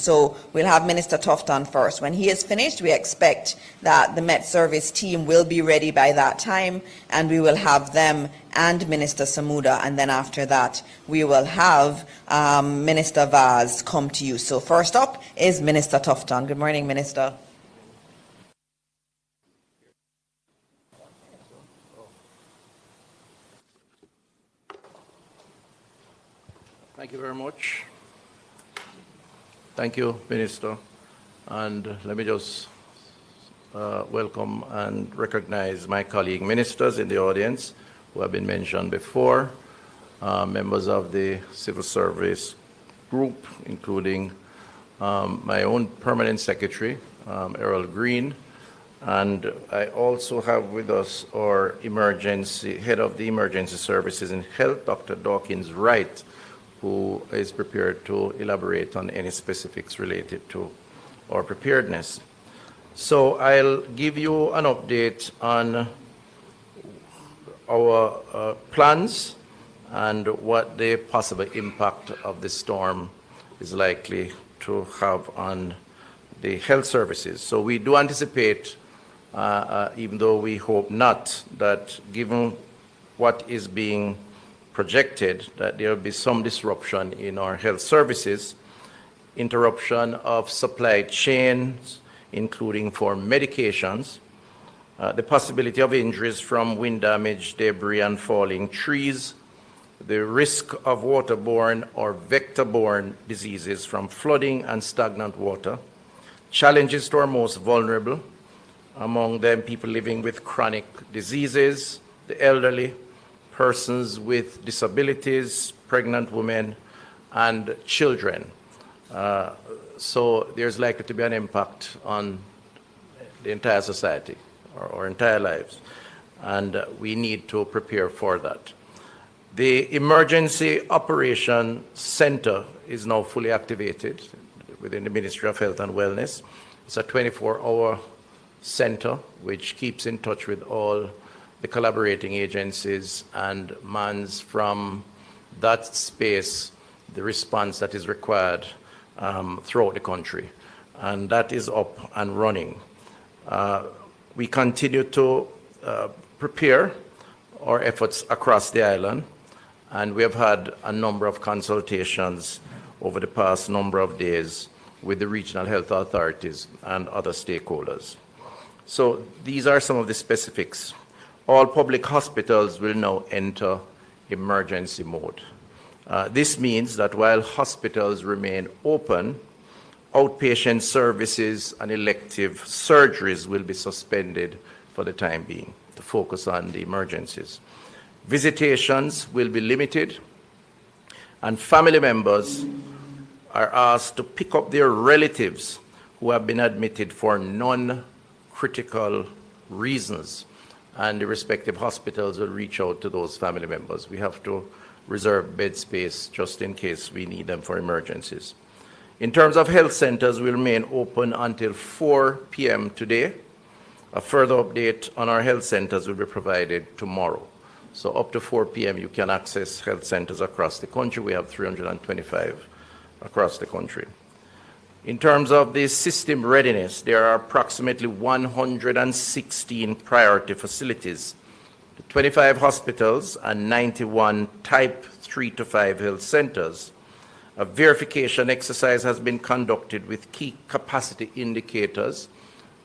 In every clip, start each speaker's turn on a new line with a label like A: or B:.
A: So we'll have Minister Tufton first. When he is finished, we expect that the Met Service team will be ready by that time, and we will have them and Minister Samuda, and then after that we will have Minister Vaz come to you. So first up is Minister Tufton. Good morning, Minister.
B: Thank you very much. Thank you, Minister. And let me just welcome and recognize my colleague ministers in the audience who have been mentioned before, members of the civil service group, including my own permanent secretary, Errol Green, and I also have with us our head of the emergency services in health, Dr. Dawkins Wright, who is prepared to elaborate on any specifics related to our preparedness. So I'll give you an update on our plans and what the possible impact of the storm is likely to have on the health services. So we do anticipate, even though we hope not, that given what is being projected, that there will be some disruption in our health services, interruption of supply chains, including for medications, the possibility of injuries from wind damage, debris, and falling trees, the risk of waterborne or vector-borne diseases from flooding and stagnant water, challenges to our most vulnerable, among them people living with chronic diseases, the elderly, persons with disabilities, pregnant women, and children. So there's likely to be an impact on the entire society, our entire lives, and we need to prepare for that. The Emergency Operation Center is now fully activated within the Ministry of Health and Wellness. It's a 24-hour center which keeps in touch with all the collaborating agencies and mans from that space the response that is required throughout the country. And that is up and running. We continue to prepare our efforts across the island, and we have had a number of consultations over the past number of days with the regional health authorities and other stakeholders. So these are some of the specifics. All public hospitals will now enter emergency mode. This means that while hospitals remain open, outpatient services and elective surgeries will be suspended for the time being to focus on the emergencies. Visitations will be limited, and family members are asked to pick up their relatives who have been admitted for non-critical reasons, and the respective hospitals will reach out to those family members. We have to reserve bed space just in case we need them for emergencies. In terms of health centers, we remain open until 4 p.m. today. A further update on our health centers will be provided tomorrow. So up to 4 p.m. you can access health centers across the country. We have 325 across the country. In terms of the system readiness, there are approximately 116 priority facilities, 25 hospitals, and 91 type 3 to 5 health centers. A verification exercise has been conducted with key capacity indicators,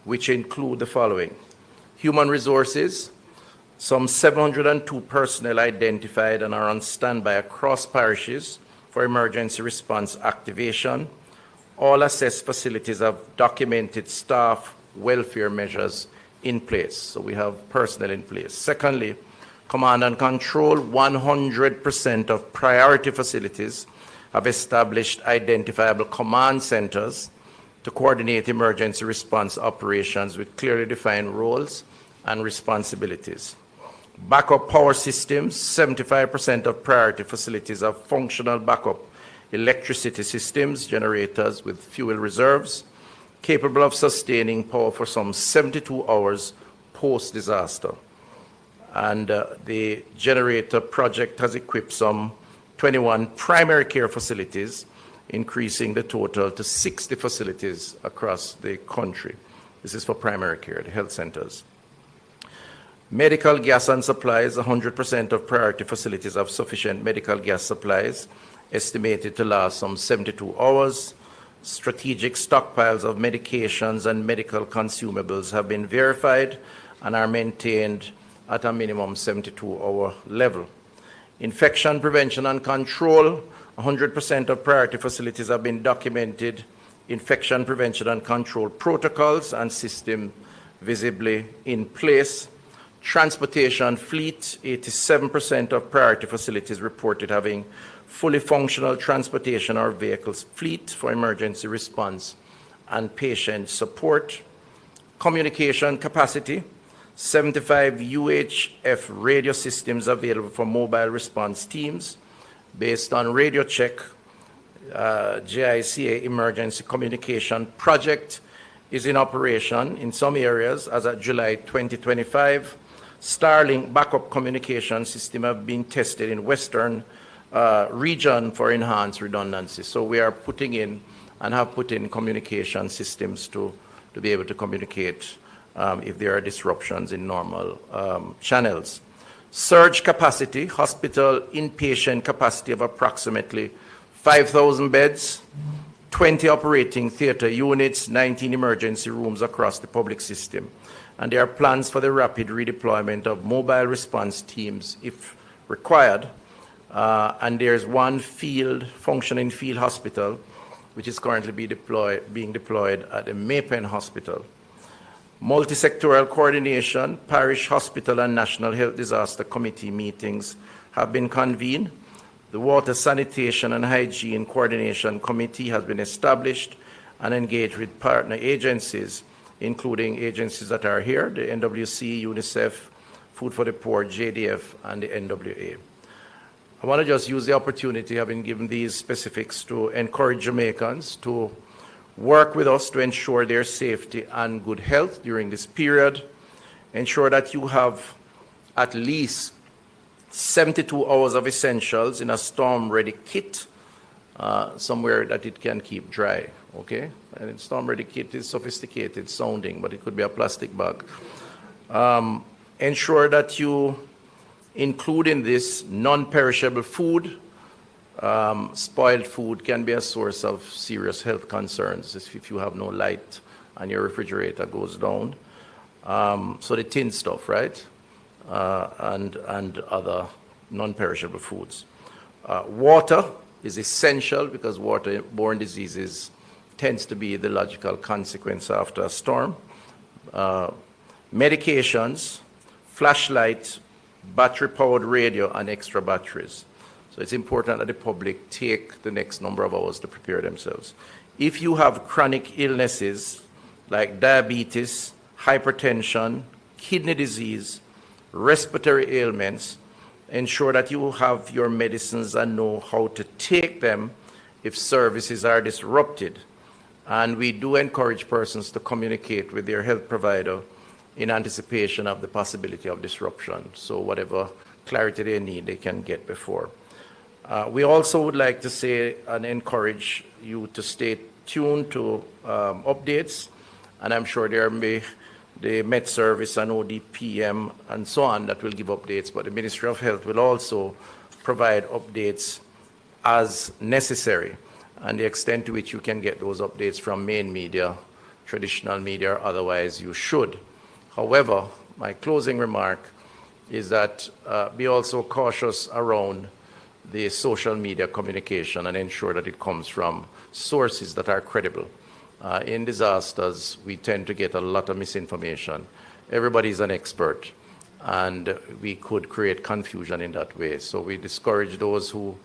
B: which include the following: human resources, some 702 personnel identified and are on standby across parishes for emergency response activation. All assessed facilities have documented staff welfare measures in place, so we have personnel in place. Secondly, command and control, 100% of priority facilities have established identifiable command centers to coordinate emergency response operations with clearly defined roles and responsibilities. Backup power systems, 75% of priority facilities have functional backup electricity systems, generators with fuel reserves, capable of sustaining power for some 72 hours post-disaster. And the generator project has equipped some 21 primary care facilities increasing the total to 60 facilities across the country. This is for primary care, the health centers. Medical gas and supplies, 100% of priority facilities have sufficient medical gas supplies, estimated to last some 72 hours. Strategic stockpiles of medications and medical consumables have been verified and are maintained at a minimum 72-hour level. Infection prevention and control, 100% of priority facilities have been documented infection prevention and control protocols and system visibly in place. Transportation fleet, 87% of priority facilities reported having fully functional transportation or vehicles fleet for emergency response and patient support. Communication capacity, 75 UHF radio systems available for mobile response teams. Based on radio check, JICA emergency communication project is in operation in some areas as of July 2025. Starlink backup communication system have been tested in Western region for enhanced redundancy. So we are putting in and have put in communication systems to be able to communicate if there are disruptions in normal channels. Surge capacity, hospital inpatient capacity of approximately 5,000 beds, 20 operating theater units, 19 emergency rooms across the public system. And there are plans for the rapid redeployment of mobile response teams if required. And there's one functioning field hospital, which is currently being deployed at the Maypen Hospital. Multi-sectoral coordination, parish, hospital, and National Health Disaster Committee meetings have been convened. The Water, Sanitation, and Hygiene Coordination Committee has been established and engaged with partner agencies, including agencies that are here, the NWC, UNICEF, Food for the Poor, JDF, and the NWA. I want to just use the opportunity, having given these specifics, to encourage Jamaicans to work with us to ensure their safety and good health during this period. Ensure that you have at least 72 hours of essentials in a storm-ready kit, somewhere that it can keep dry, okay? And storm-ready kit is sophisticated sounding, but it could be a plastic bag. Ensure that you include in this non-perishable food. Spoiled food can be a source of serious health concerns if you have no light and your refrigerator goes down. So the tin stuff, right? And other non-perishable foods. Water is essential because waterborne diseases tends to be the logical consequence after a storm. Medications, flashlight, battery-powered radio, and extra batteries. So it's important that the public take the next number of hours to prepare themselves. If you have chronic illnesses like diabetes, hypertension, kidney disease, respiratory ailments, ensure that you have your medicines and know how to take them if services are disrupted. And we do encourage persons to communicate with their health provider in anticipation of the possibility of disruption. So whatever clarity they need, they can get before. We also would like to say and encourage you to stay tuned to updates, and I'm sure there may the Met Service and ODPM and so on that will give updates, but the Ministry of Health will also provide updates as necessary, and the extent to which you can get those updates from main media, traditional media, or otherwise you should. However, my closing remark is that be also cautious around the social media communication and ensure that it comes from sources that are credible. In disasters, we tend to get a lot of misinformation. Everybody's an expert, and we could create confusion in that way. So we discourage those who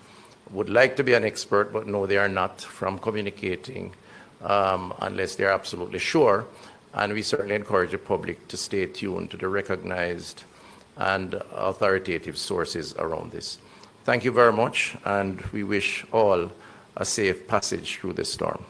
B: would like to be an expert but know they are not from communicating unless they're absolutely sure. And we certainly encourage the public to stay tuned to the recognized and authoritative sources around this. Thank you very much, and we wish all a safe passage through this storm.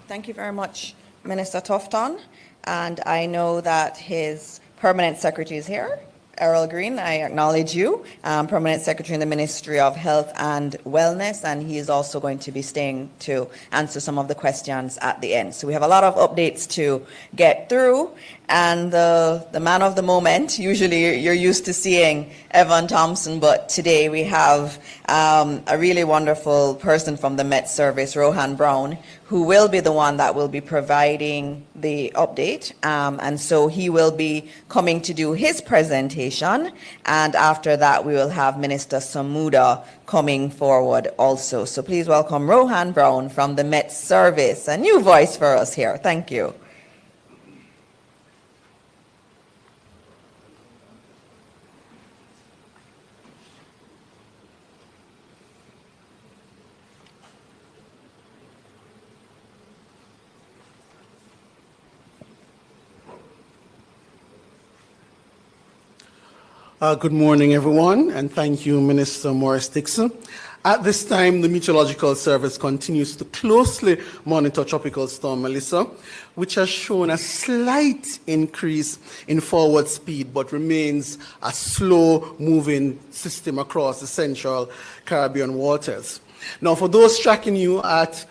A: Thank you very much, Minister Tufton. And I know that his permanent secretary is here, Errol Green, I acknowledge you, Permanent Secretary in the Ministry of Health and Wellness, and he is also going to be staying to answer some of the questions at the end. So we have a lot of updates to get through, and the man of the moment, usually you're used to seeing Evan Thompson, but today we have a really wonderful person from the Met Service, Rohan Brown, who will be the one that will be providing the update. And so he will be coming to do his presentation. And after that, we will have Minister Samuda coming forward also. So please welcome Rohan Brown from the Met Service, a new voice for us here. Thank you.
C: Good morning, everyone, and thank you, Minister Morris Dixon. At this time, the Meteorological Service continues to closely monitor Tropical Storm Melissa, which has shown a slight increase in forward speed, but remains a slow-moving system across the central Caribbean waters. Now, for those tracking as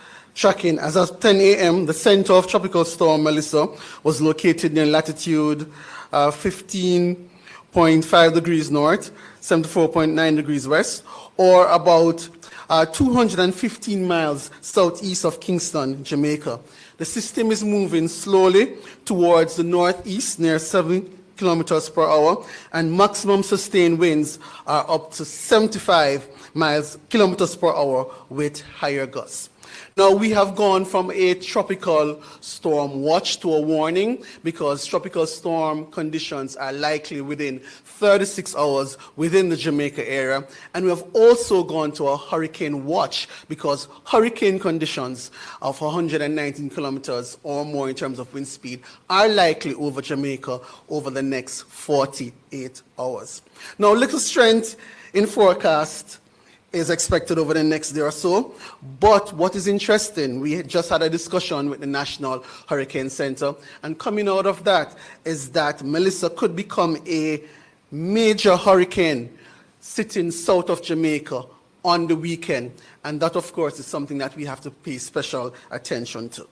C: of 10 a.m., the center of Tropical Storm Melissa was located in latitude 15.5 degrees north, 74.9 degrees west, or about 215 miles southeast of Kingston, Jamaica. The system is moving slowly towards the northeast near 7 kilometers per hour, and maximum sustained winds are up to 75 kilometers per hour with higher gusts. Now, we have gone from a tropical storm watch to a warning because tropical storm conditions are likely within 36 hours within the Jamaica area. And we have also gone to a hurricane watch because hurricane conditions of 119 kilometers or more in terms of wind speed are likely over Jamaica over the next 48 hours. Now, little strength in forecast is expected over the next day or so. But what is interesting, we just had a discussion with the National Hurricane Center, and coming out of that is that Melissa could become a major hurricane sitting south of Jamaica on the weekend. And that, of course, is something that we have to pay special attention to.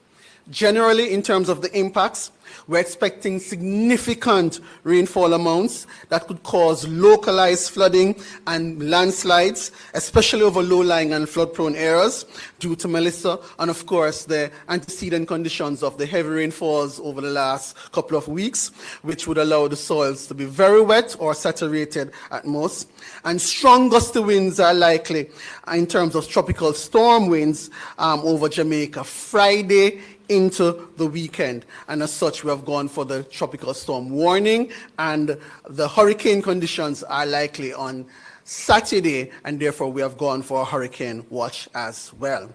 C: Generally, in terms of the impacts, we're expecting significant rainfall amounts that could cause localized flooding and landslides, especially over low-lying and flood-prone areas due to Melissa, and of course the antecedent conditions of the heavy rainfalls over the last couple of weeks, which would allow the soils to be very wet or saturated at most. And strong gusty winds are likely in terms of tropical storm winds over Jamaica Friday into the weekend, and as such we have gone for the tropical storm warning, and the hurricane conditions are likely on Saturday, and therefore we have gone for a hurricane watch as well.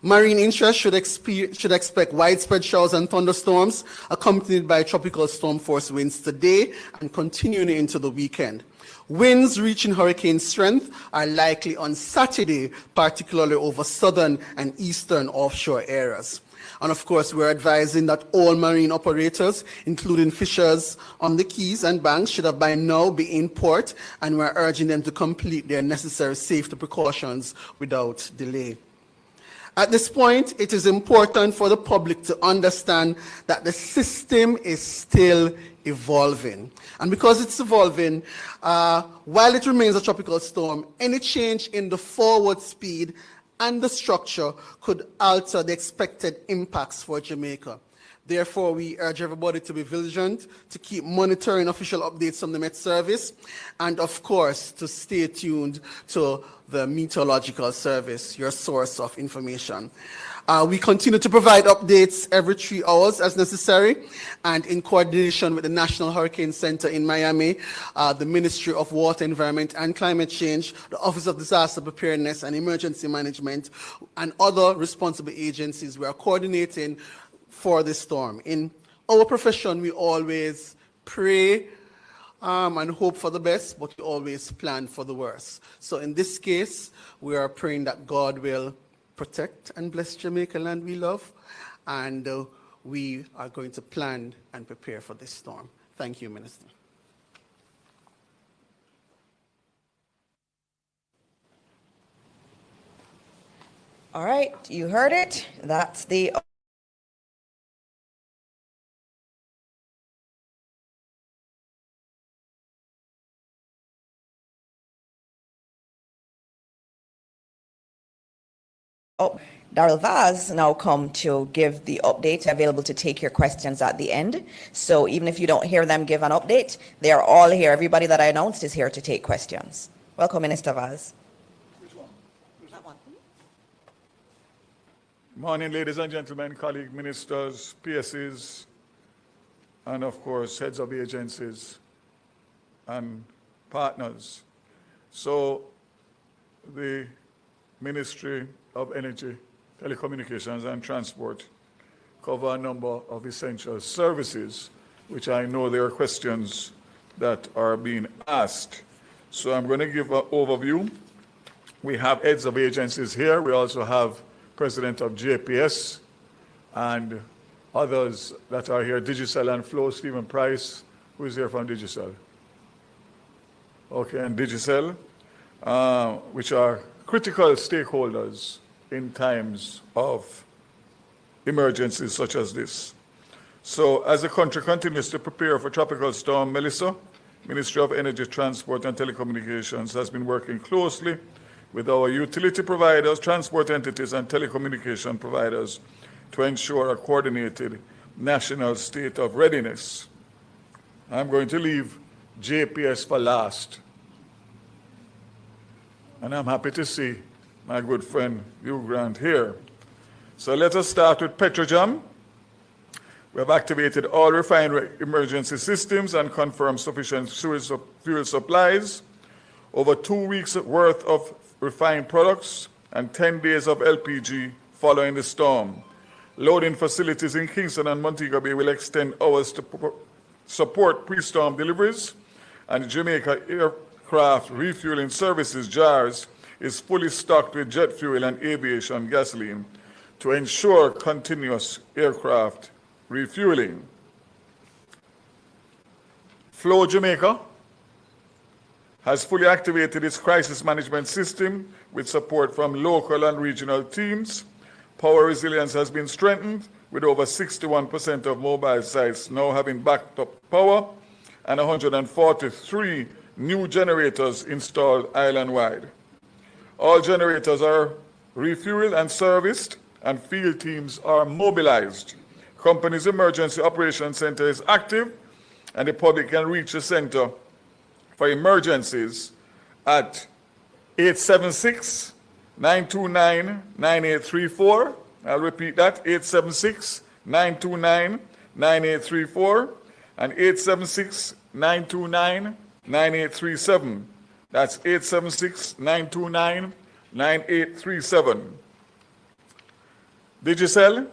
C: Marine interest should expect widespread showers and thunderstorms accompanied by tropical storm force winds today and continuing into the weekend. Winds reaching hurricane strength are likely on Saturday, particularly over southern and eastern offshore areas. And of course, we're advising that all marine operators, including fishers on the quays and banks, should have by now be in port, and we're urging them to complete their necessary safety precautions without delay. At this point, it is important for the public to understand that the system is still evolving. And because it's evolving, while it remains a tropical storm, any change in the forward speed and the structure could alter the expected impacts for Jamaica. Therefore, we urge everybody to be vigilant, to keep monitoring official updates from the Met Service, and of course, to stay tuned to the Meteorological Service, your source of information. We continue to provide updates every 3 hours as necessary, and in coordination with the National Hurricane Center in Miami, the Ministry of Water, Environment and Climate Change, the Office of Disaster Preparedness and Emergency Management, and other responsible agencies, we are coordinating for this storm. In our profession, we always pray and hope for the best, but we always plan for the worst. So in this case, we are praying that God will protect and bless Jamaica land we love, and we are going to plan and prepare for this storm. Thank you, Minister.
A: All right, you heard it. That's the Oh, Darrell Vaz now come to give the update, available to take your questions at the end. So even if you don't hear them give an update, they are all here. Everybody that I announced is here to take questions. Welcome, Minister Vaz. That one.
D: Morning, ladies and gentlemen, colleague ministers, PSs, and of course, heads of agencies and partners. So the Ministry of Energy, Telecommunications and Transport cover a number of essential services, which I know there are questions that are being asked. So I'm going to give an overview. We have heads of agencies here. We also have President of JPS and others that are here, Digicel and Flow, Stephen Price, who is here from Digicel. Okay, and Digicel, which are critical stakeholders in times of emergencies such as this. So as the country continues to prepare for Tropical Storm Melissa, Ministry of Energy, Transport and Telecommunications has been working closely with our utility providers, transport entities and telecommunication providers to ensure a coordinated national state of readiness. I'm going to leave JPS for last. And I'm happy to see my good friend Hugh Grant here. So let us start with Petrojam. We have activated all refinery emergency systems and confirmed sufficient fuel supplies. Over 2 weeks worth of refined products and 10 days of LPG following the storm. Loading facilities in Kingston and Montego Bay will extend hours to support pre-storm deliveries, and Jamaica Aircraft Refueling Services, JARS, is fully stocked with jet fuel and aviation gasoline to ensure continuous aircraft refueling. Flow Jamaica has fully activated its crisis management system with support from local and regional teams. Power resilience has been strengthened with over 61% of mobile sites now having backed up power and 143 new generators installed island-wide. All generators are refueled and serviced, and field teams are mobilized. Company's Emergency Operations Center is active, and the public can reach the center for emergencies at 876-929-9834. I'll repeat that, 876-929-9834 and 876-929-9837. That's 876-929-9837. Digicel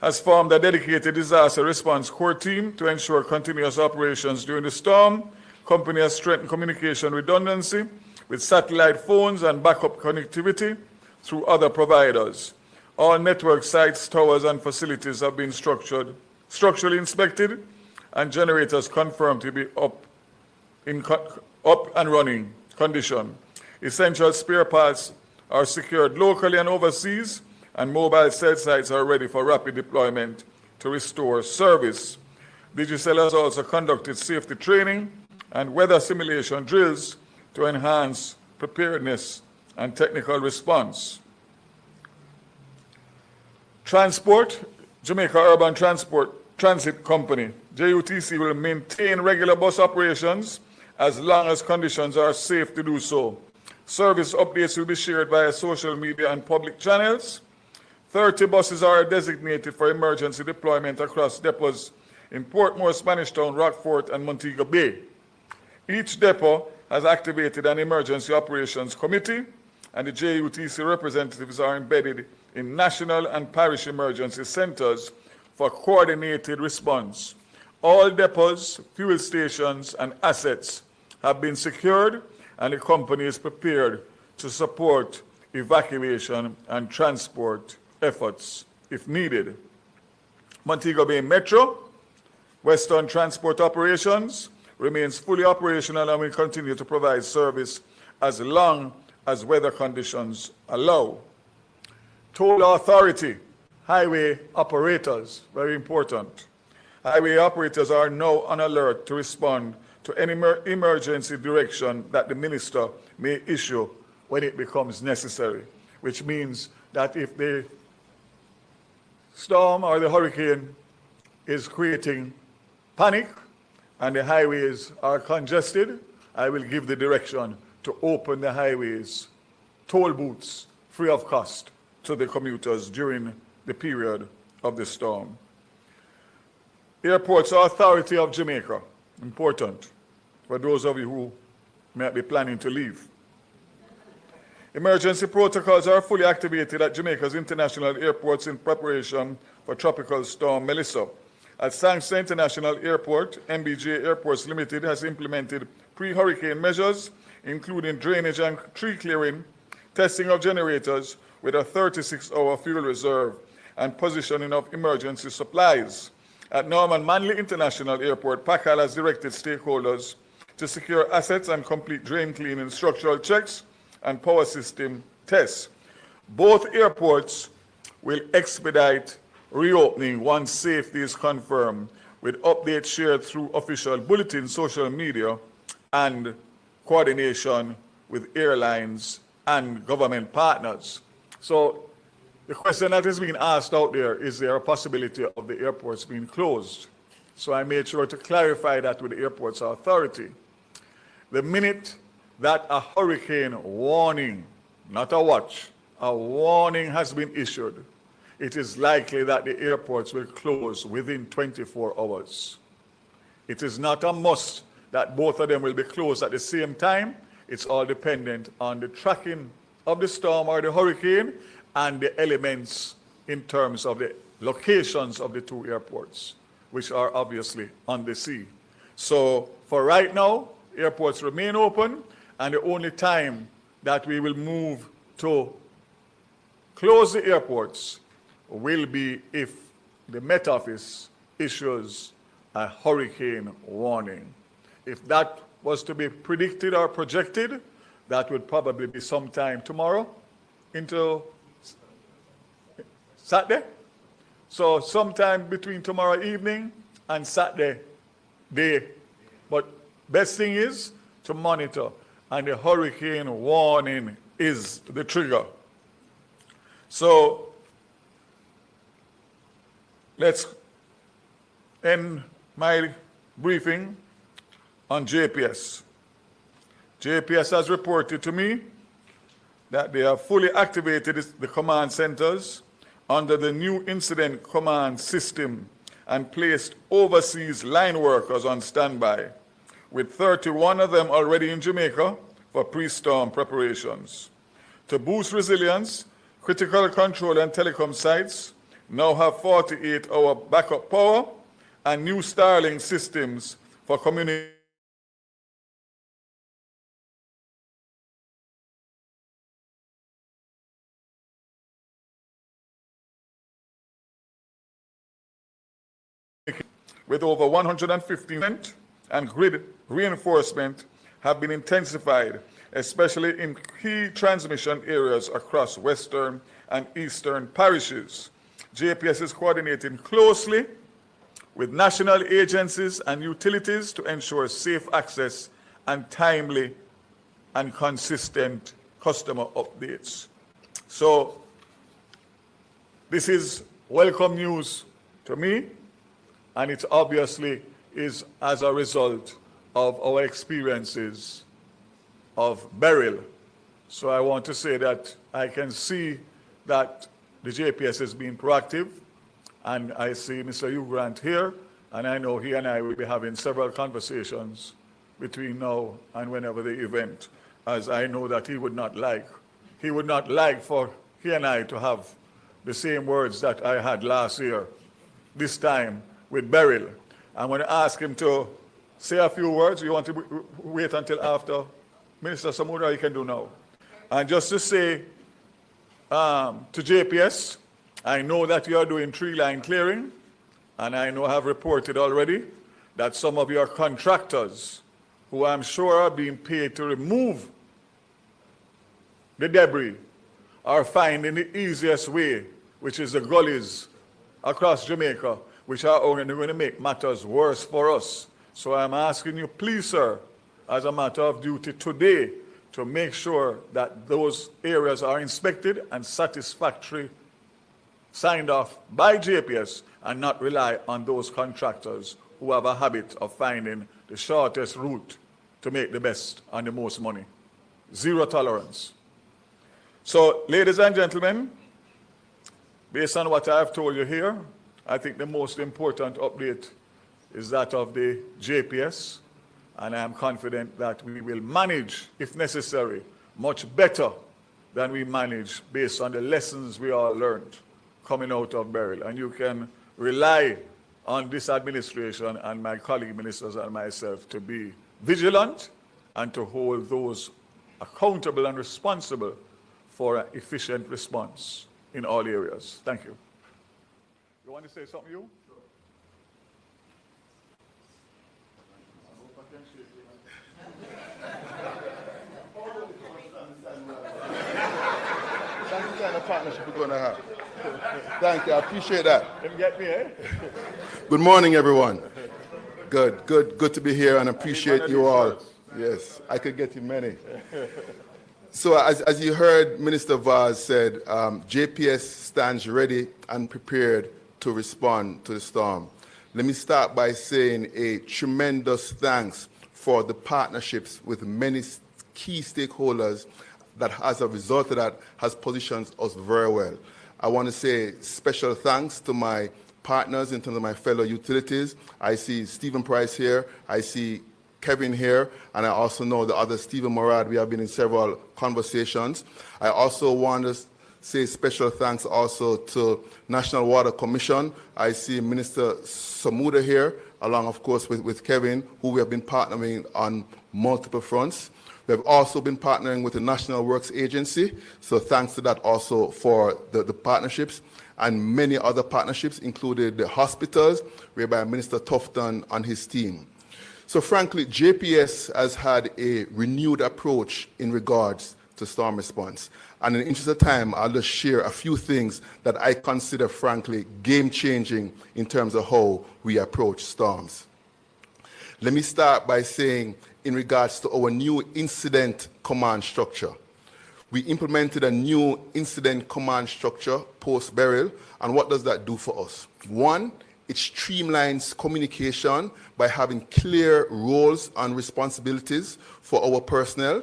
D: has formed a dedicated disaster response core team to ensure continuous operations during the storm. Company has strengthened communication redundancy with satellite phones and backup connectivity through other providers. All network sites, towers, and facilities have been structurally inspected, and generators confirmed to be up and running condition. Essential spare parts are secured locally and overseas, and mobile cell sites are ready for rapid deployment to restore service. Digicel has also conducted safety training and weather simulation drills to enhance preparedness and technical response. Transport, Jamaica Urban Transit Company, JUTC, will maintain regular bus operations as long as conditions are safe to do so. Service updates will be shared via social media and public channels. 30 buses are designated for emergency deployment across depots in Portmore, Spanish Town, Rockfort, and Montego Bay. Each depot has activated an emergency operations committee, and the JUTC representatives are embedded in national and parish emergency centers for coordinated response. All depots, fuel stations, and assets have been secured, and the company is prepared to support evacuation and transport efforts if needed. Montego Bay Metro, Western Transport Operations, remains fully operational and will continue to provide service as long as weather conditions allow. Toll authority, highway operators, very important. Highway operators are now on alert to respond to any emergency direction that the minister may issue when it becomes necessary, which means that if the storm or the hurricane is creating panic and the highways are congested, I will give the direction to open the highways, toll booths, free of cost to the commuters during the period of the storm. Airports Authority of Jamaica, important for those of you who might be planning to leave. Emergency protocols are fully activated at Jamaica's international airports in preparation for Tropical Storm Melissa. At Sangster International Airport, MBJ Airports Limited has implemented pre-hurricane measures, including drainage and tree clearing, testing of generators with a 36-hour fuel reserve, and positioning of emergency supplies. At Norman Manley International Airport, PACAL has directed stakeholders to secure assets and complete drain cleaning, structural checks, and power system tests. Both airports will expedite reopening once safety is confirmed, with updates shared through official bulletins, social media, and coordination with airlines and government partners. So the question that is being asked out there, is there a possibility of the airports being closed? So I made sure to clarify that with the Airports Authority. The minute that a hurricane warning, not a watch, a warning has been issued, it is likely that the airports will close within 24 hours. It is not a must that both of them will be closed at the same time. It's all dependent on the tracking of the storm or the hurricane and the elements in terms of the locations of the two airports, which are obviously on the sea. So for right now, airports remain open, and the only time that we will move to close the airports will be if the Met Office issues a hurricane warning. If that was to be predicted or projected, that would probably be sometime tomorrow into Saturday. So sometime between tomorrow evening and Saturday day. But best thing is to monitor, and the hurricane warning is the trigger. So let's end my briefing on JPS. JPS has reported to me that they have fully activated the command centers under the new incident command system and placed overseas line workers on standby, with 31 of them already in Jamaica for pre-storm preparations. To boost resilience, critical control and telecom sites now have 48-hour backup power and new Starlink systems for communication with over 115%, and grid reinforcement have been intensified, especially in key transmission areas across western and eastern parishes. JPS is coordinating closely with national agencies and utilities to ensure safe access and timely and consistent customer updates. So this is welcome news to me, and it obviously is as a result of our experiences of Beryl. So I want to say that I can see that the JPS is being proactive, and I see Mr. Hugh Grant here, and I know he and I will be having several conversations between now and whenever the event, as I know that he would not like for he and I to have the same words that I had last year, this time with Beryl. I'm going to ask him to say a few words. You want to wait until after Minister Samuda? You can do now. And just to say to JPS, I know that you are doing tree line clearing, and I know I have reported already that some of your contractors, who I'm sure are being paid to remove the debris, are finding the easiest way, which is the gullies across Jamaica, which are only going to make matters worse for us. So I'm asking you, please, sir, as a matter of duty today, to make sure that those areas are inspected and satisfactorily signed off by JPS and not rely on those contractors who have a habit of finding the shortest route to make the best and the most money. Zero tolerance. So, ladies and gentlemen, based on what I have told you here, I think the most important update is that of the JPS, and I am confident that we will manage, if necessary, much better than we manage based on the lessons we all learned coming out of Beryl. And you can rely on this administration and my colleague ministers and myself to be vigilant and to hold those accountable and responsible for an efficient response in all areas. Thank you. You want to say something, you?
E: That's the kind of partnership we're going to have. Thank you, I appreciate that.
D: Didn't get me, eh?
E: Good morning, everyone. Good to be here and appreciate you all. Yes, I could get you many. So as you heard Minister Vaz said, JPS stands ready and prepared to respond to the storm. Let me start by saying a tremendous thanks for the partnerships with many key stakeholders that as a result of that has positioned us very well. I want to say special thanks to my partners in terms of my fellow utilities. I see Stephen Price here, I see Kevin here, and I also know the other Stephen Morad. We have been in several conversations. I also want to say special thanks also to National Water Commission. I see Minister Samuda here, along of course with Kevin, who we have been partnering on multiple fronts. We have also been partnering with the National Works Agency, so thanks to that also for the partnerships, and many other partnerships, including the hospitals, whereby Minister Tufton and his team. So frankly, JPS has had a renewed approach in regards to storm response. And in the interest of time, I'll just share a few things that I consider, frankly, game-changing in terms of how we approach storms. Let me start by saying, in regards to our new incident command structure. We implemented a new incident command structure post-Beryl, and what does that do for us? One, it streamlines communication by having clear roles and responsibilities for our personnel.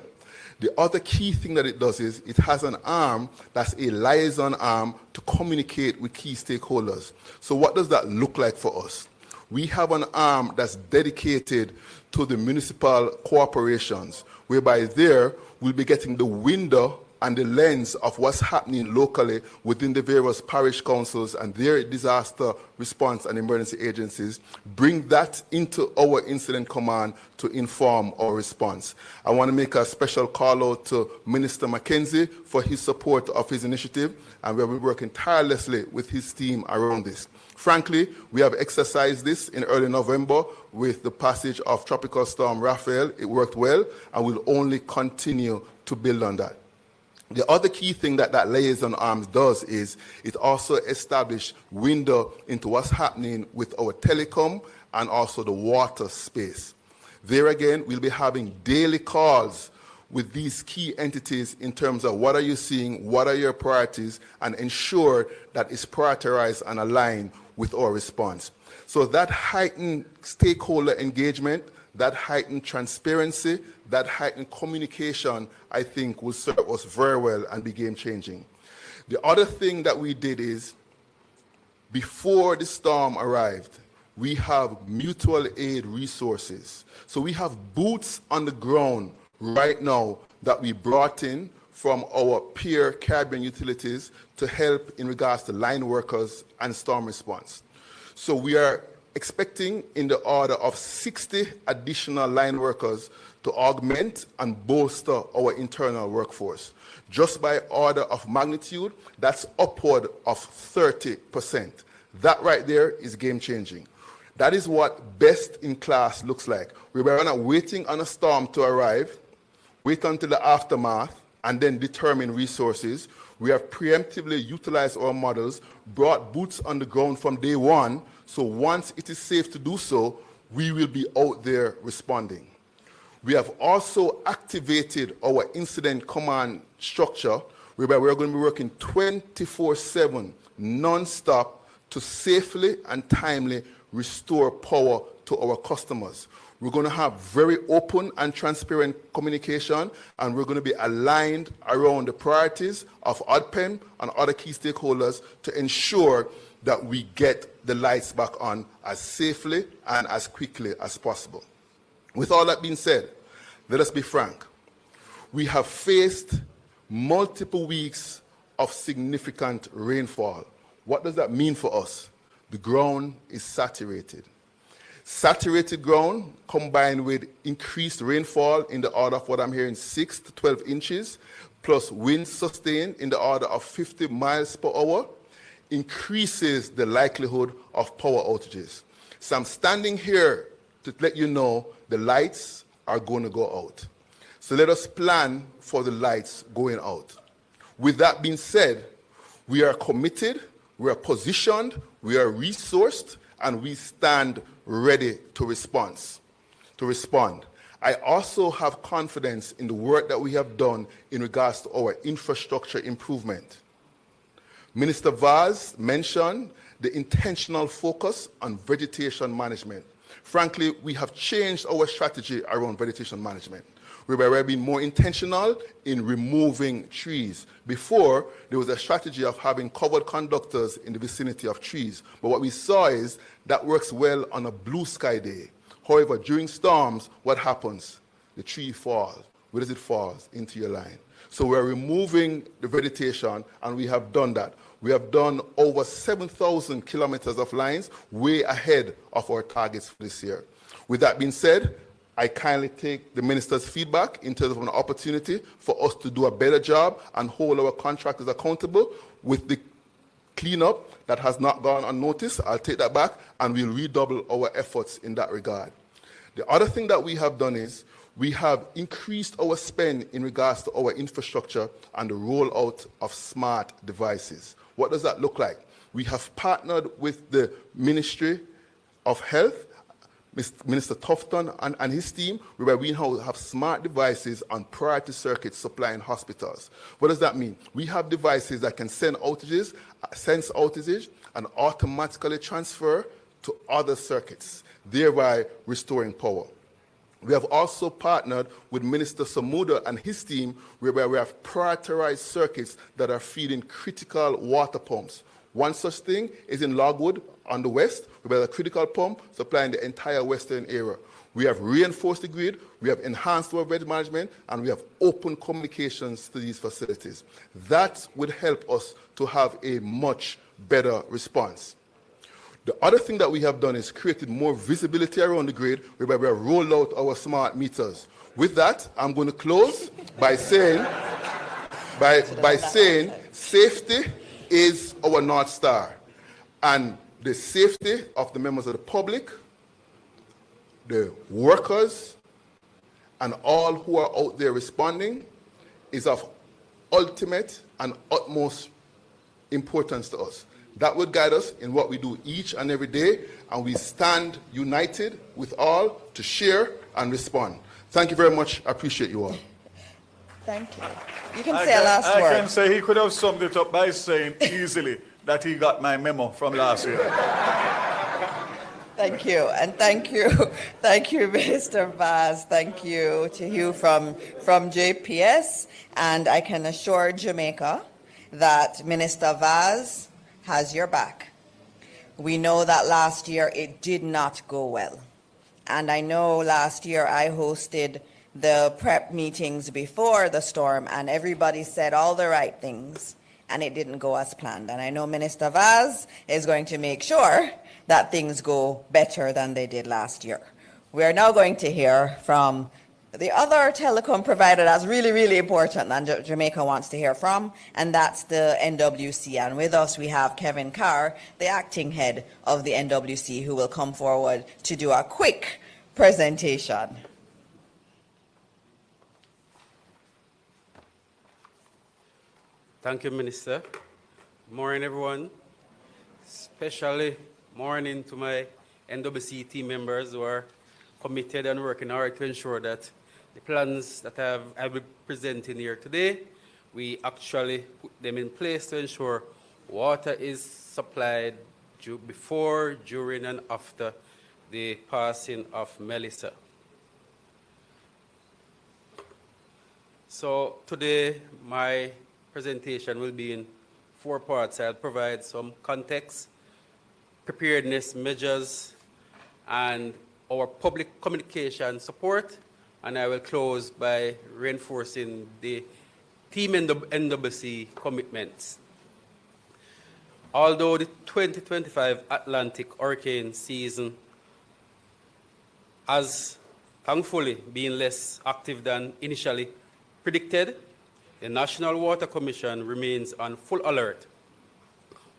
E: The other key thing that it does is it has an arm that's a liaison arm to communicate with key stakeholders. So what does that look like for us? We have an arm that's dedicated to the municipal corporations, whereby there we'll be getting the window and the lens of what's happening locally within the various parish councils and their disaster response and emergency agencies, bring that into our incident command to inform our response. I want to make a special call out to Minister Mackenzie for his support of his initiative, and we have been working tirelessly with his team around this. Frankly, we have exercised this in early November with the passage of Tropical Storm Raphael. It worked well, and we'll only continue to build on that. The other key thing that liaison arms does is it also establishes window into what's happening with our telecom and also the water space. There again, we'll be having daily calls with these key entities in terms of what are you seeing, what are your priorities, and ensure that it's prioritized and aligned with our response. So that heightened stakeholder engagement, that heightened transparency, that heightened communication, I think will serve us very well and be game-changing. The other thing that we did is, before the storm arrived, we have mutual aid resources. So we have boots on the ground right now that we brought in from our peer Caribbean utilities to help in regards to line workers and storm response. So we are expecting in the order of 60 additional line workers to augment and bolster our internal workforce. Just by order of magnitude, that's upward of 30%. That right there is game-changing. That is what best in class looks like. We were not waiting on a storm to arrive, wait until the aftermath, and then determine resources. We have preemptively utilized our models, brought boots on the ground from day one, so once it is safe to do so, we will be out there responding. We have also activated our incident command structure, whereby we're going to be working 24/7, non-stop, to safely and timely restore power to our customers. We're going to have very open and transparent communication, and we're going to be aligned around the priorities of ODPEM and other key stakeholders to ensure that we get the lights back on as safely and as quickly as possible. With all that being said, let us be frank. We have faced multiple weeks of significant rainfall. What does that mean for us? The ground is saturated. Saturated ground combined with increased rainfall in the order of what I'm hearing 6 to 12 inches, plus winds sustained in the order of 50 miles per hour, increases the likelihood of power outages. So I'm standing here to let you know the lights are going to go out. So let us plan for the lights going out. With that being said, we are committed, we are positioned, we are resourced, and we stand ready to respond. I also have confidence in the work that we have done in regards to our infrastructure improvement. Minister Vaz mentioned the intentional focus on vegetation management. Frankly, we have changed our strategy around vegetation management, whereby we're being more intentional in removing trees. Before, there was a strategy of having covered conductors in the vicinity of trees. But what we saw is that works well on a blue sky day. However, during storms, what happens? The tree falls. Where does it fall? Into your line. So we're removing the vegetation, and we have done that. We have done over 7,000 kilometers of lines, way ahead of our targets for this year. With that being said, I kindly take the minister's feedback in terms of an opportunity for us to do a better job and hold our contractors accountable with the cleanup that has not gone unnoticed. I'll take that back, and we'll redouble our efforts in that regard. The other thing that we have done is we have increased our spend in regards to our infrastructure and the rollout of smart devices. What does that look like? We have partnered with the Ministry of Health, Minister Tufton and his team, where we now have smart devices on priority circuits supplying hospitals. What does that mean? We have devices that can sense outages, and automatically transfer to other circuits, thereby restoring power. We have also partnered with Minister Samuda and his team, whereby we have prioritized circuits that are feeding critical water pumps. One such thing is in Logwood on the west, where a critical pump supplying the entire western area. We have reinforced the grid, we have enhanced our grid management, and we have open communications to these facilities. That would help us to have a much better response. The other thing that we have done is created more visibility around the grid, whereby we have rolled out our smart meters. With that, I'm going to close by saying, safety is our North Star. And the safety of the members of the public, the workers, and all who are out there responding is of ultimate and utmost importance to us. That will guide us in what we do each and every day, and we stand united with all to share and respond. Thank you very much. I appreciate you all.
A: Thank you. You can say a last word.
D: I can say he could have summed it up by saying easily that he got my memo from last year.
A: Thank you, and thank you, Mr. Vaz. Thank you to you from JPS, and I can assure Jamaica that Minister Vaz has your back. We know that last year it did not go well, and I know last year I hosted the prep meetings before the storm, and everybody said all the right things, and it didn't go as planned. And I know Minister Vaz is going to make sure that things go better than they did last year. We are now going to hear from the other telecom provider that's really, really important and Jamaica wants to hear from, and that's the NWC. And with us we have Kevin Carr, the acting head of the NWC, who will come forward to do a quick presentation.
F: Thank you, Minister. Morning, everyone. Especially morning to my NWC team members who are committed and working hard to ensure that the plans that I will be presenting here today, we actually put them in place to ensure water is supplied before, during, and after the passing of Melissa. So today, my presentation will be in 4 parts. I'll provide some context, preparedness measures, and our public communication support, and I will close by reinforcing the Team NWC commitments. Although the 2025 Atlantic hurricane season has thankfully been less active than initially predicted, the National Water Commission remains on full alert.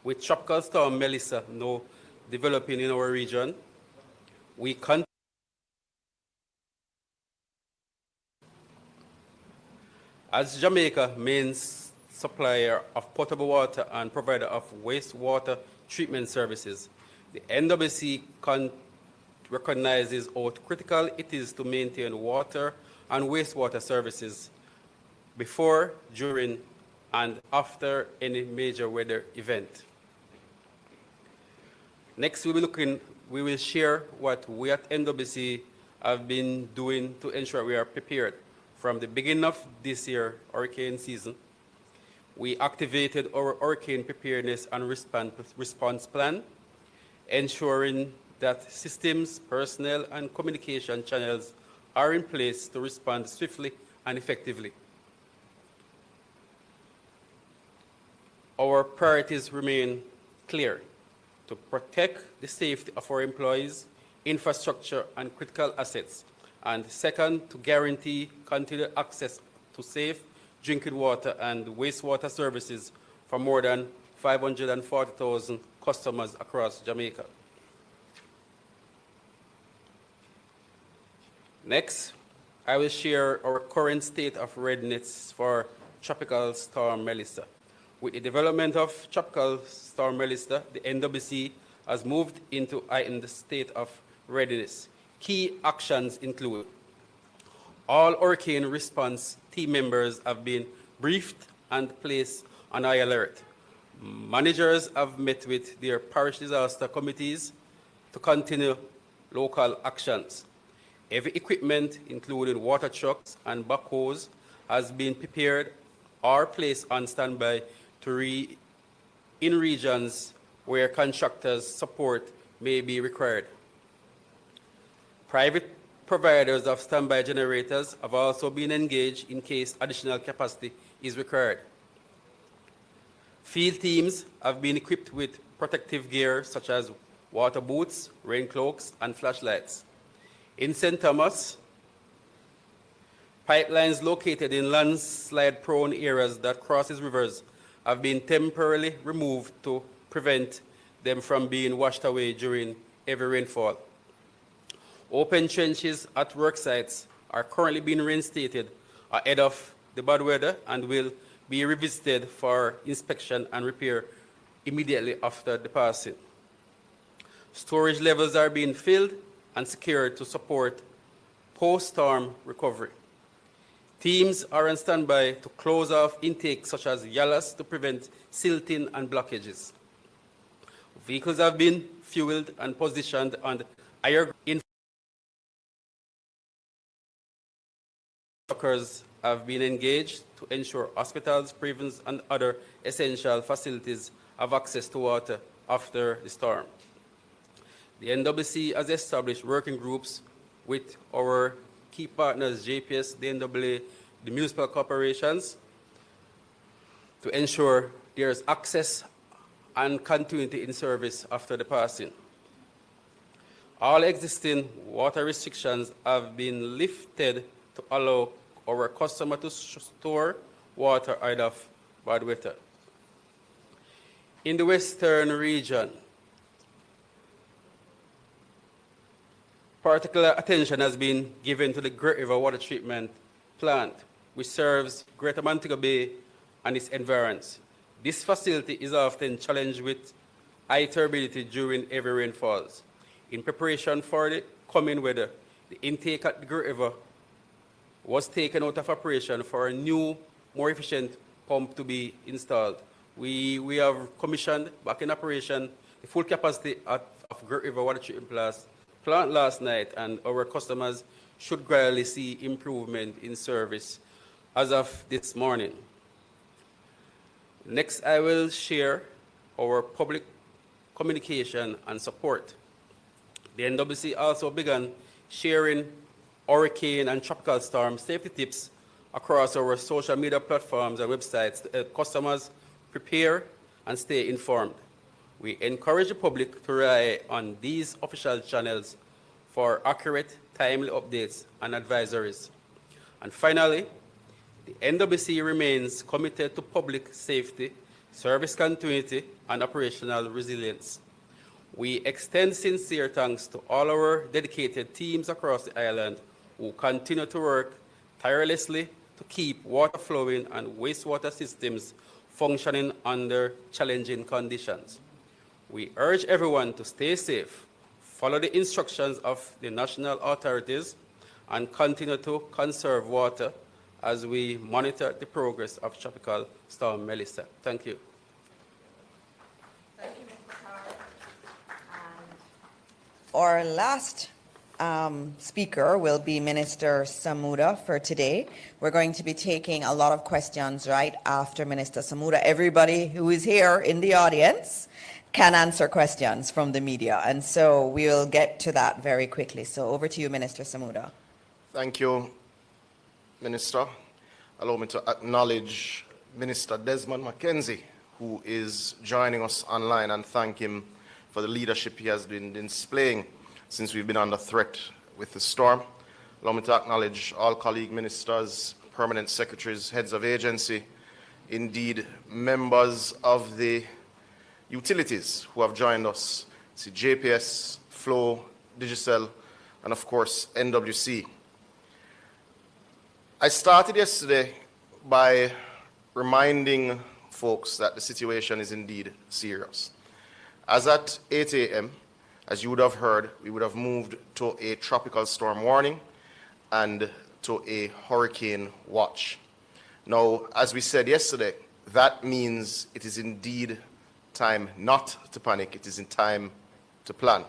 F: With Tropical Storm Melissa now developing in our region, we continue as Jamaica main supplier of potable water and provider of wastewater treatment services. The NWC recognizes how critical it is to maintain water and wastewater services before, during, and after any major weather event. Next, we will share what we at NWC have been doing to ensure we are prepared. From the beginning of this year hurricane season, we activated our hurricane preparedness and response plan, ensuring that systems, personnel, and communication channels are in place to respond swiftly and effectively. Our priorities remain clear: to protect the safety of our employees, infrastructure, and critical assets. And second, to guarantee continued access to safe drinking water and wastewater services for more than 540,000 customers across Jamaica. Next, I will share our current state of readiness for Tropical Storm Melissa. With the development of Tropical Storm Melissa, the NWC has moved into heightened state of readiness. Key actions include: all hurricane response team members have been briefed and placed on high alert. Managers have met with their parish disaster committees to continue local actions. Heavy equipment, including water trucks and backhoes, has been prepared or placed on standby in regions where contractors' support may be required. Private providers of standby generators have also been engaged in case additional capacity is required. Field teams have been equipped with protective gear such as water boots, rain cloaks, and flashlights. In St. Thomas, pipelines located in landslide-prone areas that crosses rivers have been temporarily removed to prevent them from being washed away during heavy rainfall. Open trenches at work sites are currently being reinstated ahead of the bad weather and will be revisited for inspection and repair immediately after the passing. Storage levels are being filled and secured to support post-storm recovery. Teams are on standby to close off intakes such as yalas to prevent silting and blockages. Vehicles have been fueled and positioned on higher ground. Workers have been engaged to ensure hospitals, prisons, and other essential facilities have access to water after the storm. The NWC has established working groups with our key partners, JPS, the NWA, the municipal corporations, to ensure there is access and continuity in service after the passing. All existing water restrictions have been lifted to allow our customer to store water out of bad weather. In the western region, particular attention has been given to the Great River Water Treatment Plant, which serves Greater Montego Bay and its environs. This facility is often challenged with high turbidity during heavy rainfalls. In preparation for the coming weather, the intake at the Great River was taken out of operation for a new, more efficient pump to be installed. We have commissioned back in operation the full capacity of Great River water treatment plant last night, and our customers should gradually see improvement in service as of this morning. Next, I will share our public communication and support. The NWC also began sharing hurricane and tropical storm safety tips across our social media platforms and websites to help customers prepare and stay informed. We encourage the public to rely on these official channels for accurate, timely updates and advisories. And finally, the NWC remains committed to public safety, service continuity, and operational resilience. We extend sincere thanks to all our dedicated teams across the island who continue to work tirelessly to keep water flowing and wastewater systems functioning under challenging conditions. We urge everyone to stay safe, follow the instructions of the national authorities, and continue to conserve water as we monitor the progress of Tropical Storm Melissa. Thank you.
A: Thank you, Mr. Carr. Our last speaker will be Minister Samuda for today. We're going to be taking a lot of questions right after Minister Samuda. Everybody who is here in the audience can answer questions from the media, and so we'll get to that very quickly. So over to you, Minister Samuda.
G: Thank you, Minister. Allow me to acknowledge Minister Desmond Mackenzie, who is joining us online, and thank him for the leadership he has been displaying since we've been under threat with the storm. Allow me to acknowledge all colleague ministers, permanent secretaries, heads of agency, indeed members of the utilities who have joined us. See JPS, Flow, Digicel, and of course NWC. I started yesterday by reminding folks that the situation is indeed serious. As at 8 a.m., as you would have heard, we would have moved to a tropical storm warning and to a hurricane watch. Now, as we said yesterday, that means it is indeed time not to panic, it is in time to plan.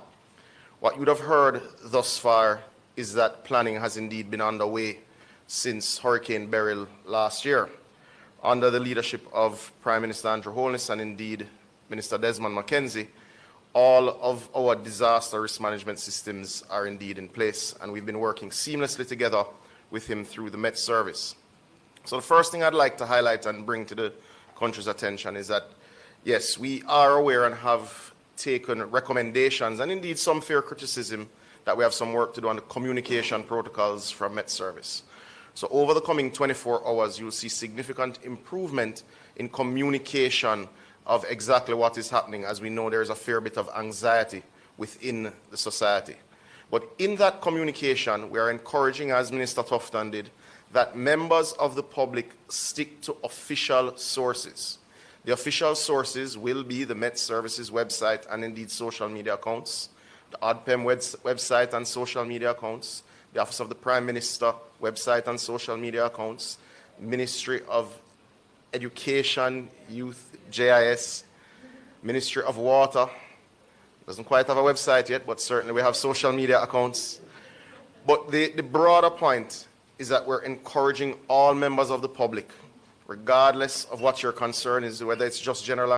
G: What you would have heard thus far is that planning has indeed been underway since Hurricane Beryl last year, under the leadership of Prime Minister Andrew Holness and indeed Minister Desmond Mackenzie. All of our disaster risk management systems are indeed in place, and we've been working seamlessly together with him through the Met Service. So the first thing I'd like to highlight and bring to the country's attention is that, yes, we are aware and have taken recommendations and indeed some fair criticism that we have some work to do on the communication protocols from Met Service. So over the coming 24 hours, you'll see significant improvement in communication of exactly what is happening, as we know there's a fair bit of anxiety within the society. But in that communication, we are encouraging, as Minister Tufton did, that members of the public stick to official sources. The official sources will be the Met Services website and indeed social media accounts, the ODPEM website and social media accounts, the Office of the Prime Minister website and social media accounts, Ministry of Education, Youth, JIS, Ministry of Water, doesn't quite have a website yet, but certainly we have social media accounts. But the broader point is that we're encouraging all members of the public, regardless of what your concern is, whether it's just general